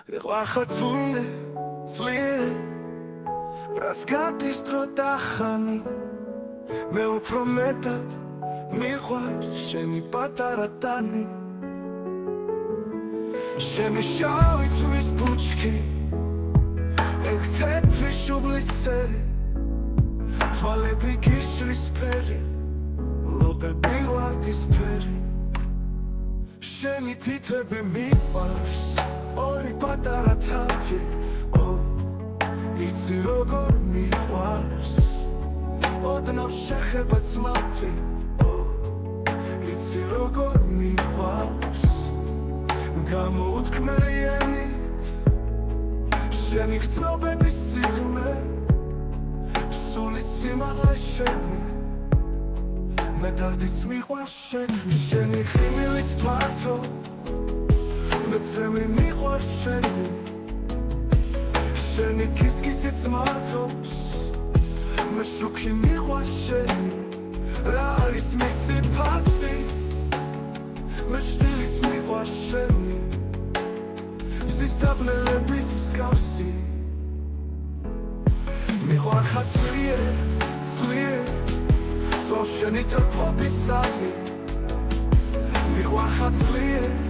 ვიყავ ძლიერრაც გადის დრო და ხანი მე უფრო მეტად მიყვარს შენი პატარა ტანი შენი შავი თმის ბუჩქი ეგ თეთრი შუბლის სერი თვალები გიშრის ფერი ლობები ვარდისფერი შენი თითები მიყვარს ორი პატარა თათი იცი როგორ მიყვარს ოდნავ შეხება ძმათი იცი როგორ მიყვარს გამოუთქმელიანით შენი გრძნობების სიღრმე სული სიმაღლე შენი მე დარდიც მიყვარს შენი ხიმილიც თვართო მე წრემლი მიყვარს შენი შენი კისკისიც მართობს მე შუქი მიყვარს შენი რა არის მისი ფასი მე შვილიც მიყვარს შენი მზის დაბნელების მსგავსი მიყვარხარ ძლიერ წვავს შენი ტრფობისანი მიყვარხარ ძლიერ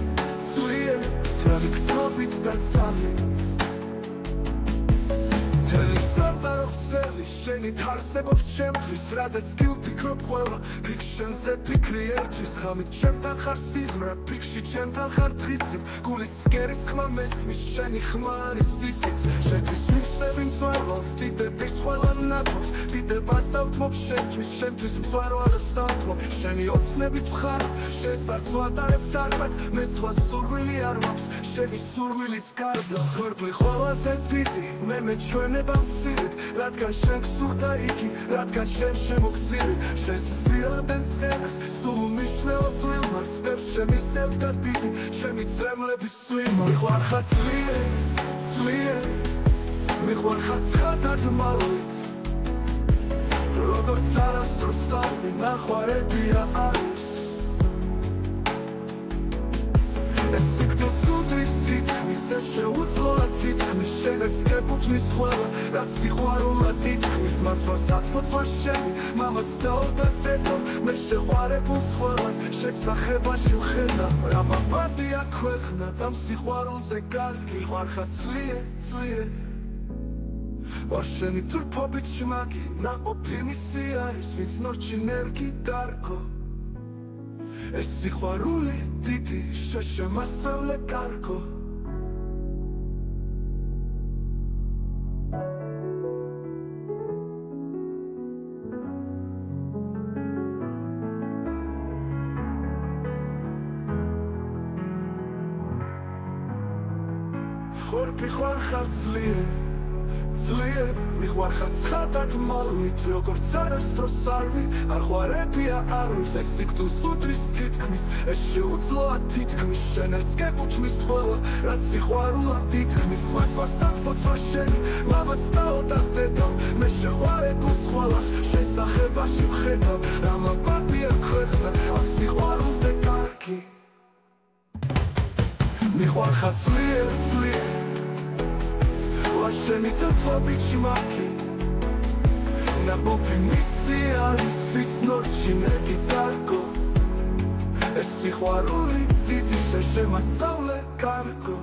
თელი გრძნობით და ძალით შენი თარსებობს შემთვის რაზეც კი ვფიქრობ ყველა ფიქრ შენზე ფიქრი ერთვის ხამით ჩემთან ხარ სიზმრა ფიქრში ჩემთან ხარ დღისით გულის ცკერის ხმა მესმის შენი ხმა არის სისიც შენთვის მიწნები მწვერვალს დიდების ყველა ნათობს დიდებას დავთმობ შენთვის მწვერვალს დავთმობ შენი ოცნებით ვხარ შენს დარწ ვატარებ დარბად მე სხვა სურვილი არ მაქვს შენი სურვილის გარდა ხორბლი ყველაზე დიდი მე მეჩვენება მცირედ რადგან შენ გსურდა იგი რადგან შენ შემოგწირი შენს მცირადენ წერას სულ უმნიშვნელო წვიმას დევ შემისევ და დიდი შენი წრემლების სვიმა მიყვარხარ ძლიერ მიყვარხარ ცხადად მალვით როგორც არასდროს სამი ნახვარებია არის ეს სიკვდილს უდრის თითქმის ეს შეუძლოა თითქმის შენაც გებუთმის ყველა რაც სიყვარულად თითქმის მართლაც ათფოთვა შენი მამაც და დედო მე შეყვარებულს ყველას შესახებაში ვხედავ რა მაპარტია ქვეყნა და სიყვარულზე კარგი ვიყავ ძლიერ ვარ შენი თურფობით ჟმაგი ნაყოფი მისი არის ვინც ნორჩი ნერგი დარგო ეს სიყვარული დიდი შემასწავლე კარგო ხორბი ხარ ძლიერ მიყვარხარ ცხადად მალვით როგორც არასდროს არვი არ ხვარებია არვის ეს სიკვდილს უდრის თითქმის ეს შეუძლოა თითქმის შენაც გებუთმის ყველა რაც სიყვარულად თითქმის მართლაც ათფოთვა შენი მამაც და დედო მე შეყვარებულს ყველას შესახებაში ვხედავ რა მაპარტია ქვეყნა ამ სიყვარულზე კარგი მიყვარხარ ძლიერ შენი თრფობით ჟმაგი ნაყოფი მისი არის ვინც ნორჩი ნერგი დარგო ეს სიყვარული დიდი შემასწავლე კარგო